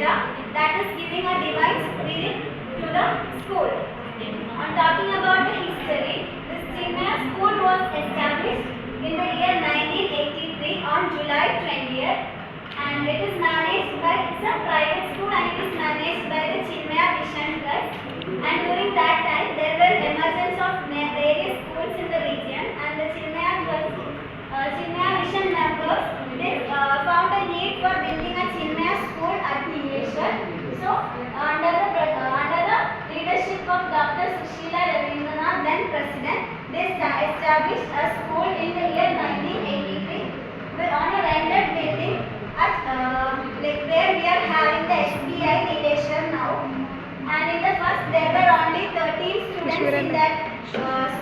India, that is giving a divine spirit to the school. On talking about the history, this Chinmaya school was established in the year 1983 on July 20th, and it is managed by, it's a private school and it is managed by the Chinmaya Vision Trust. And during that time, there were emergence of various schools in the region, and the Chinmaya Vision members, they found a need for building a Chinmaya school at Nileshwar. So, under the leadership of Dr. Sushila Ravindranath, then President, they established a school in the year 1983 on a rented building at where we are having the SBI Nileshwar now. And in the first, there were only 13 students in that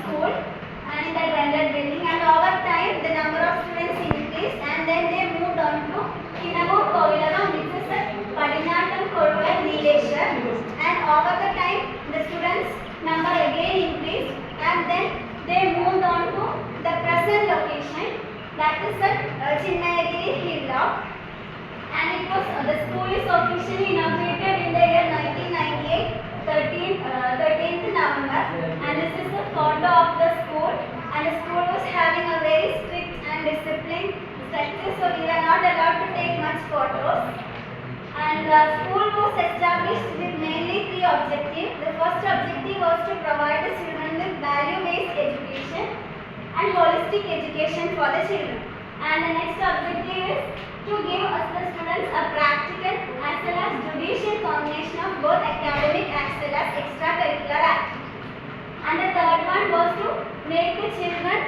school and in that rented building. And over time, the number of students increased, and then they moved on to Kinavur Kovilaram, which is at Padinatam Koruval Nileshwar. And over the time, the students number again increased, and then they moved on to the present location, that is at Chinmayagiri Hilla. And it was the school is officially inaugurated in the year 1998, 13th November. And this is the photo of the school. And the school was having a very strict and disciplined structure, so we were not allowed to take much photos. And the school was established with mainly three objectives. The first objective was to provide the children with value-based education and holistic education for the children. And the next objective is to give us the students a practical as well as judicial combination of both academic as well as extracurricular activities. And the third one was to make the children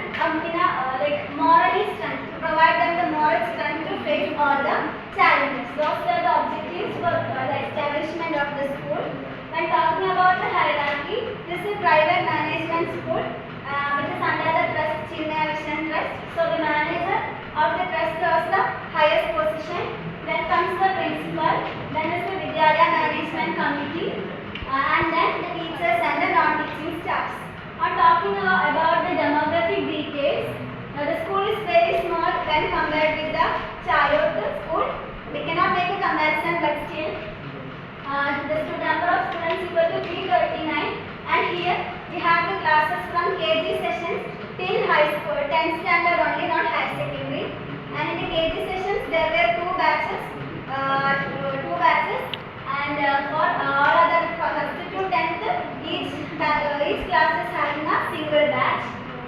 morally strength, to provide them the moral strength to face all the challenges. Those are the objectives for the establishment of the school. When talking about the hierarchy, this is a private management school which is under the trust Chinmaya Vision Trust. So the manager of the trust was the highest position. Then comes the principal, then is the Vidyalaya management committee, and then the teachers and the non-teaching staffs. On talking about the demographic details, the school is very small when compared with the Chayot school. We cannot make a comparison, but still the number of students equal to 339, and here we have the classes from KG sessions till high school, 10th standard only, not higher secondary. And in the KG sessions there were two batches, and for all other first to 10th, each class is having a single batch.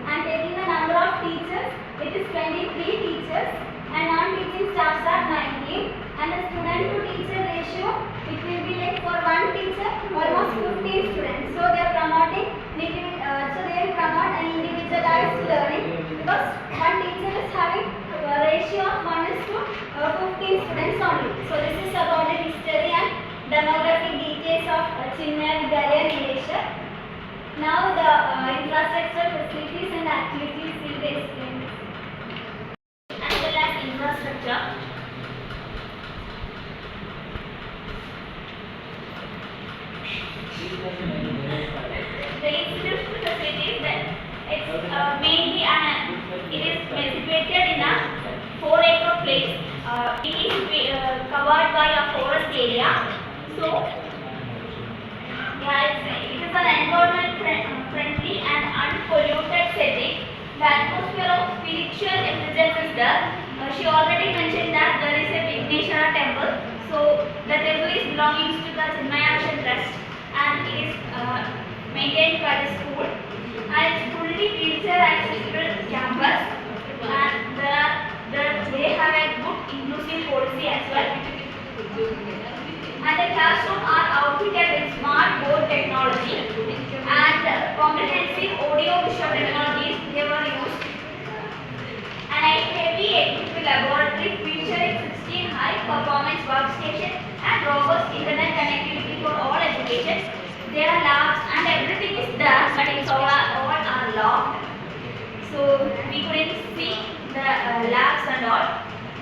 And taking the number of teachers, it is 23 teachers, and non-teaching staffs are 19. And the student to teacher ratio, it will be like for one teacher almost 15 students. So they are promoting, so they will promote an individualized learning, because one teacher is having a ratio of 1:15 students only. So this is about the history and demographic details of Chinmaya Vidyalaya Nileshwar. Now the infrastructure, facilities and activities will be explained. As well as infrastructure. The institutional facilities, that it's mainly it is situated in a 4-acre place. It is covered by a forest area. So it is an environment friendly and unpolluted setting. The atmosphere of spiritual effulgence is there. She already mentioned that there is a Vidyalaya temple. So the temple is belonging to the Chinmaya Vision Trust, and it is maintained by the school. And it's fully wheelchair accessible campus. And they have a good inclusive policy as well. And the classroom are outfitted with smart board technology and comprehensive audio-visual technologies they were used. And a heavy equipped laboratory featuring 16 high-performance workstations and robust internet connectivity for all education. There are labs and everything is there, but it's all are locked. So we couldn't see the labs and all.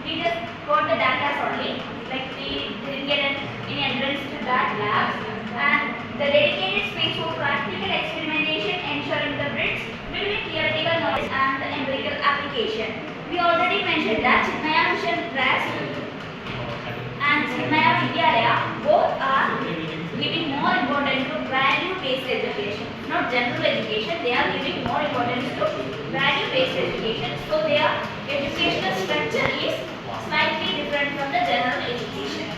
We just got the data only. Like we didn't get any entrance to that lab. And the dedicated space for practical experimentation, ensuring the bridge between theoretical knowledge and the empirical application. We already mentioned that Chinmaya Vision Trust, and and Chinmaya Vidyalaya both are giving more importance to value-based education, not general education. They are giving more importance to value-based education. So their educational structure is slightly different from the general education.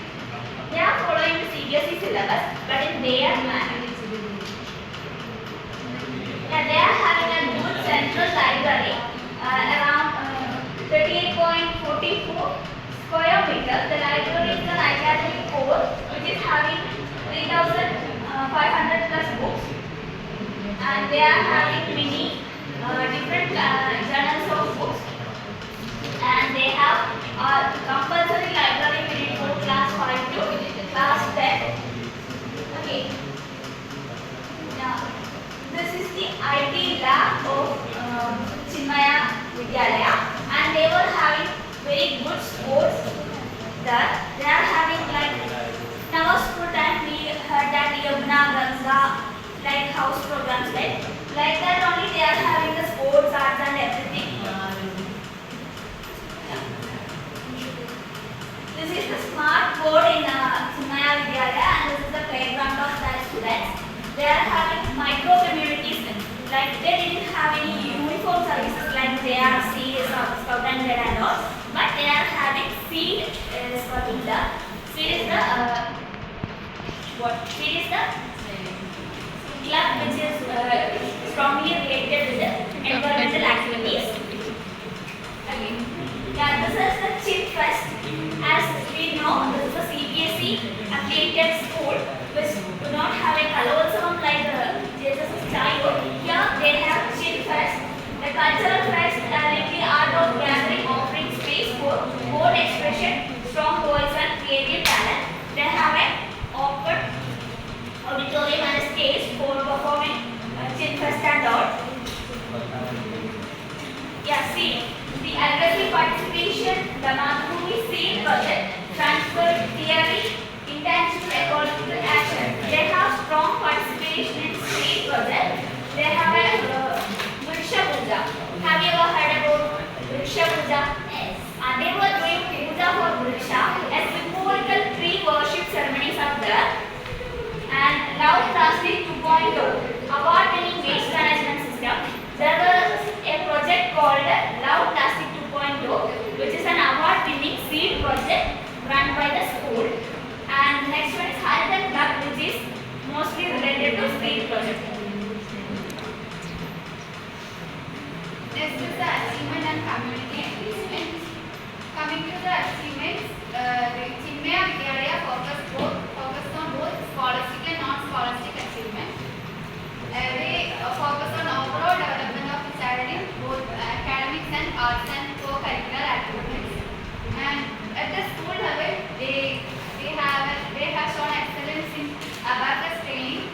They are following the CBSE syllabus, but in their manner. Yeah, they are having a good central library around 38.44 square meters. The library is an academic core which is having 3,500 plus books, and they are having many different journals of books, and they have a compulsory library period for class 5 to class 10. Okay. Now, this is the IT lab of Chinmaya Vidyalaya, and they were having very good sports there. They are having like in our school time we heard that Yamuna Ganga, like house programs, like that only they are having the sports, arts and everything. This is the smart board in Chinmaya Vidyalaya, and this is the playground of that students. They are having micro communities, like they didn't have any uniform services like JRC, Scout and Guide and all, but they are having seed scouting there. Seed is the Seed is the club which is strongly related with the environmental activities. Okay. Yeah, this is the Chin Fest. As we know, this is a CBSE affiliated school which do not have a Kalotsavam like Jesus' childhood. Here they have Chin Fest. The cultural fest like the art of gathering, offering space for bold expression, strong voice and creative talent. They have an open auditorium and a stage for performing Chin Fest and all. Yeah, see, the aggressive participation, the Madhuri SEED project, transfer theory, intangible according to action. They have strong participation in SEED project. They have a Vriksha Puja. Have you ever heard about Vriksha Puja? Yes. They were doing Puja for Vriksha. A symbolical tree worship ceremonies are there. And Loud Plastic 2.0, award-winning waste management system. There was a project called Loud Plastic 2.0, which is an award-winning SEED project run by the school. And the next one is Haritan Club, which is mostly related to SEED project. Next is the achievement and community engagement. Coming to the achievements, the Chinmaya Vidyalaya focused on both scholastic and non-scholastic achievement. They focus on overall development of the child in both academics and arts and co-curricular activities. And at the school level, they have shown excellence in abacus training,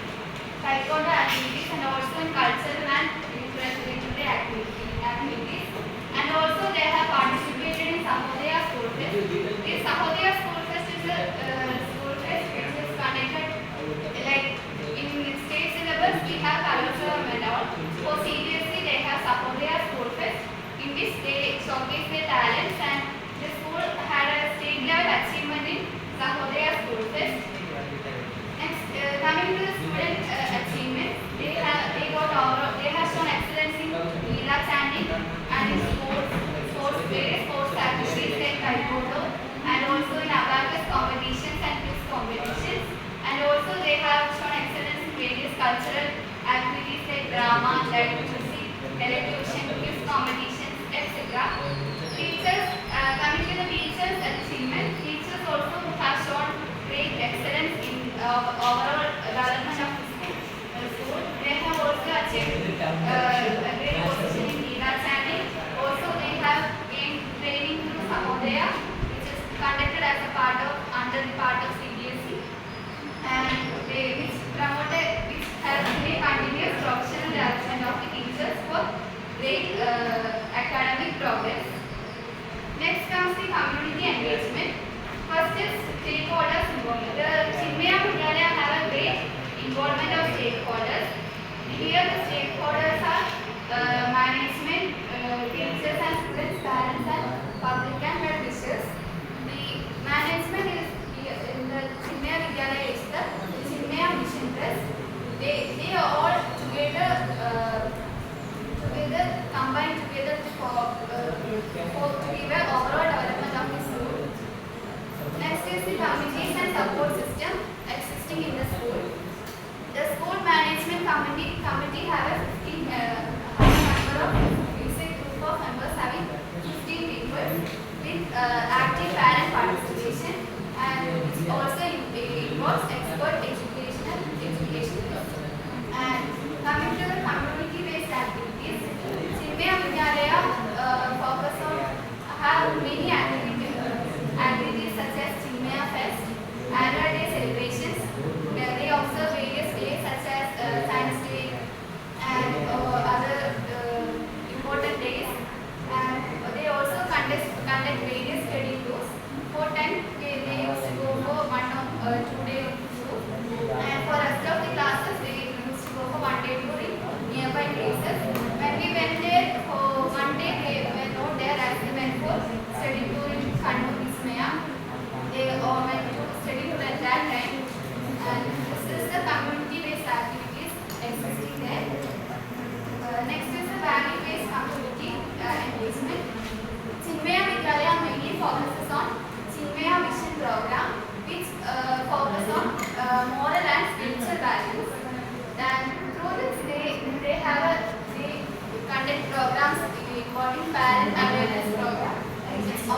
taekwondo activities, and also in cultural and literary activities. And also they have participated in Sahodaya School Fest. This Sahodaya School Fest is a school fest which is conducted like in state syllabus. We have Kalotsavam and all. For CBSE they have Sahodaya School Fest. In this they showcase their talents, and the school had a state level achievement in Sahodaya School Fest. Next, coming to the student achievements, they have shown excellence in Leela chanting and in various sports activities like taekwondo, and also in abacus competitions and quiz competitions. And also they have shown excellence in various cultural activities like drama, light music, elocution, quiz competitions, etc. Teachers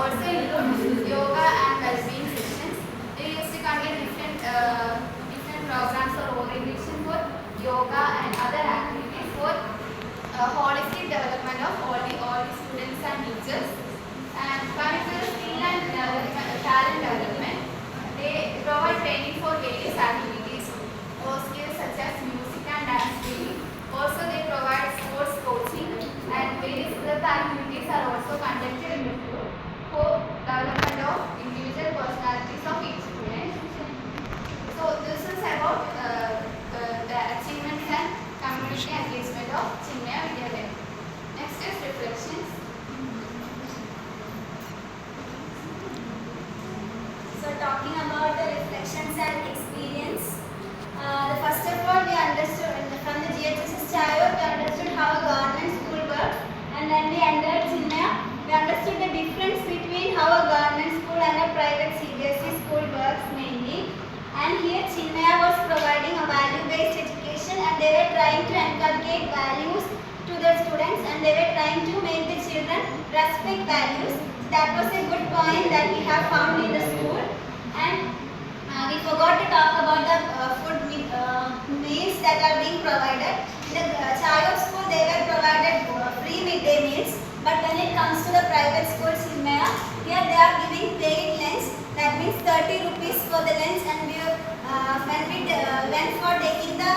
also include yoga and well-being sessions. They used to conduct different programs or orientation for yoga and other activities for holistic development of all the students and teachers. And coming to the skill and talent development, they provide training for various activities or skills such as music and dance training. Also, they provide sports coaching and various other activities are also conducted in the school for development of individual personalities of each student. So, this is about the achievements and community engagement of Chinmaya Vidyalaya. Next is reflections. So talking about the reflections and experience, the first of all we understood from the GHS's childhood we understood how a government school works, and then we entered Chinmaya, we understood the difference between how a government school and a private CBSE school works mainly. And here Chinmaya was providing a value-based education, and they were trying to inculcate values to the students, and they were trying to make the children respect values. That was a good point that we have found in the school. And we forgot to talk about the food meals that are being provided. In the childhood school they were provided free midday meals, but when it comes to the private school Chinmaya, here they are giving paid lunch. That means 30 rupees for the lunch, and when we went for taking the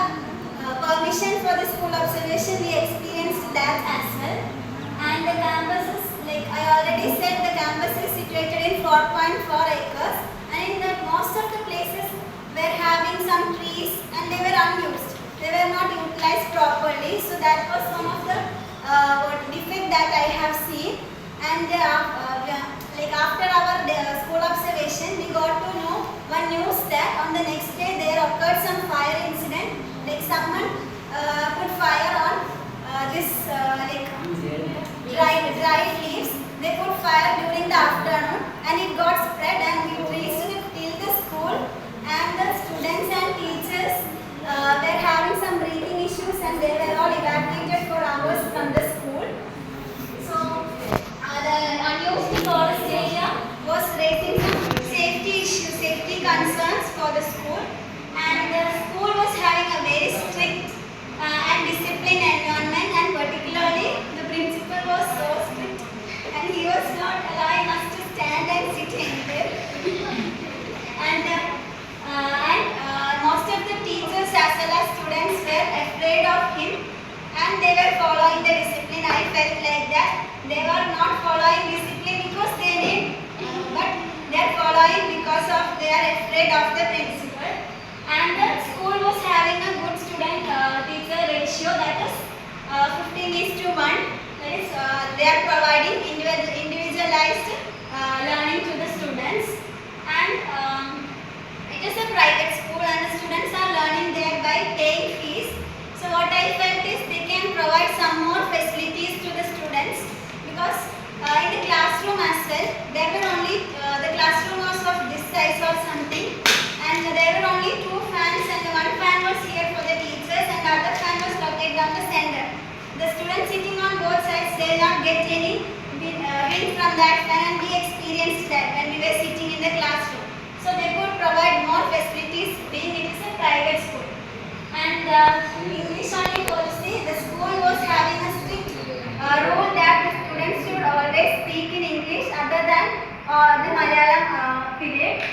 permission for the school observation, we experienced that as well. And the campus is, like I already said, the campus is situated in 4.4 acres, and in the most of the places were having some trees and they were unused. They were not utilized properly, so that was one of the defect that I have seen. And like after our school observation, we got to know one news that on the next day there occurred some fire incident. Like someone put fire on this like dried leaves. They put fire during the afternoon, and it got spread, and it reached till the school, and the students and teachers were having some breathing issues, and they were all evacuated for hours from the school. So the unused forest area was raising some safety issues, safety concerns for the school, and the school was having a very strict and disciplined environment, and particularly the principal was so strict, and he was not allowing us to stand and sit anywhere. And most of the teachers as well as students were afraid of him, and they were following the discipline. I felt like that they were not following discipline because they need, but they are following because of they are afraid of the principal. And the school was having a good student teacher ratio, that is 15:1. That is they are providing individualized learning to the students. And it is a private school, and the students are learning there by paying fees. So what I felt is they can provide some more facilities to the students, because in the classroom as well, there were only the classroom was of this size or something, and there were only 2 fans, and one fan was here for the teachers, and the other fan was located on the center. The students sitting on both sides, they will not get any wind from that fan, and we experienced that when we were sitting in the classroom. So they could provide more facilities being it is a private school. And English only policy, the school was having a strict rule that the students should always speak in English other than the Malayalam period.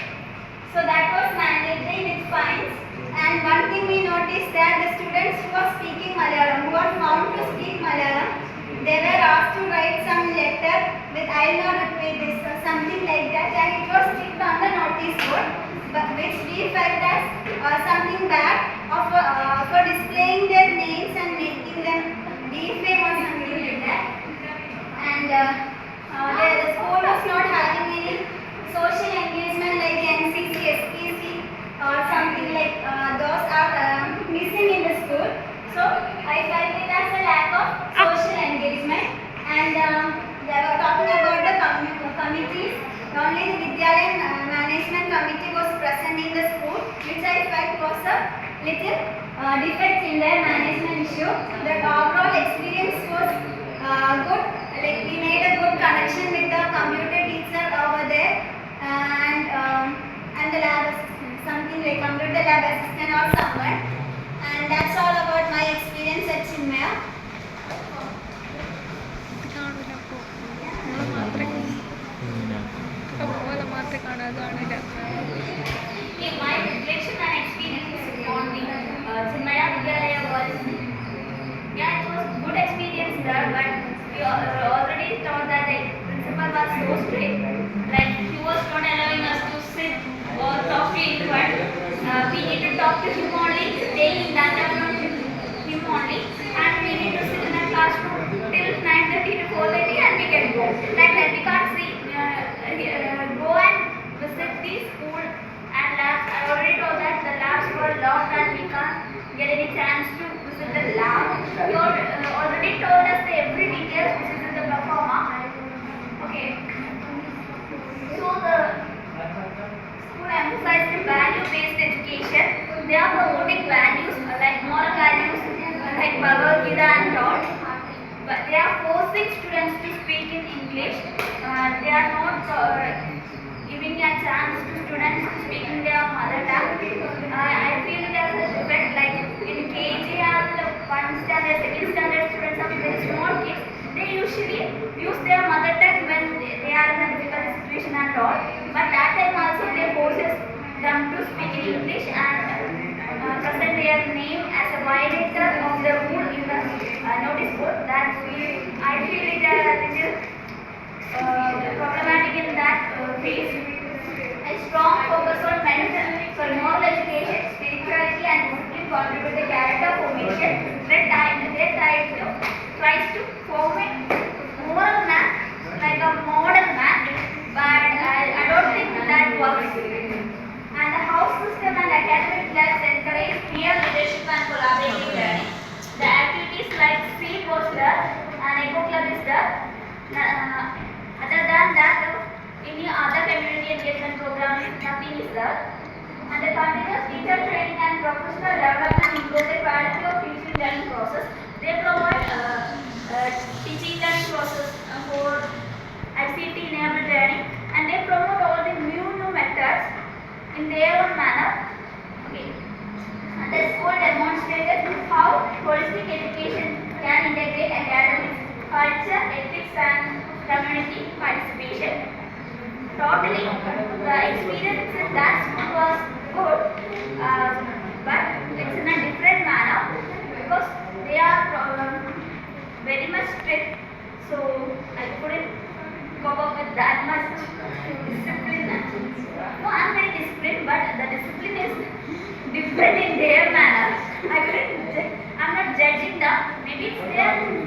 So that was mandatory with fines. And one thing we noticed that the students who are speaking Malayalam, who are found to speak Malayalam, they were asked to write some letter with I will not repeat this or something like that, and it was sticked on the notice board, but which we felt as something bad of for displaying their names and making them defame or something like that. And the school was not having any social engagement like NCC, SPC or something like those are missing in the school. So I felt it as a lack of social engagement. And they were talking about the committees. Only the Vidyalaya management committee was present in the school, which I felt was a little defect in their management issue. The overall experience was good. Like we made a good connection with the computer teacher that's all about my experience at Chinmaya. Okay, my reflection and experience on the Chinmaya Vidyalaya was, yeah, it was good experience there, but we already thought that the principal was so strict. Like he was not allowing us to sit or talk to anyone. We need to talk to him only, stay in that from him only, and we need to sit in a classroom till 9:30 to 4:30, and we can go. Like that, we can't see go and visit the school and labs. I already told that the labs were locked and we can't get any chance to visit the lab. You already told us the every details which is in the performa. Okay. So the school emphasized value-based education. They are promoting values like moral values like Bhagavad Gita and all. But they are forcing students to speak in English. They are not giving a chance to students to speak in their mother tongue. I feel it as a effect like in KG and 1 standard, 2nd standard students are very small kids. They usually use their mother tongue when they are in a difficult situation and all. But that time also they forces them to speak in English and present their name as a violator of the rule in the notice board. I feel it a little problematic in that phase. A strong focus on moral education, spirituality and discipline contribute to character formation. They tries to form a moral man, like a model man, but I don't think that works. And the house system and academic lives encourage peer leadership and collaborative learning. The activities like SEED was there and Eco Club is there. Other than that, any other community engagement program, nothing is there. And the continuous teacher training and professional development improve the quality of teaching learning process. They provide teaching learning process for ICT enabled learning, and they promote all the new methods in their own manner. Okay. And the school demonstrated how holistic education can integrate academics, culture, ethics, and community participation. Totally, the experience in that school was good, but it's in a different manner because they are very much strict. So I couldn't cope up with that much discipline. No, I'm very disciplined, but the discipline is different in their manner. I'm not judging them. Maybe it's their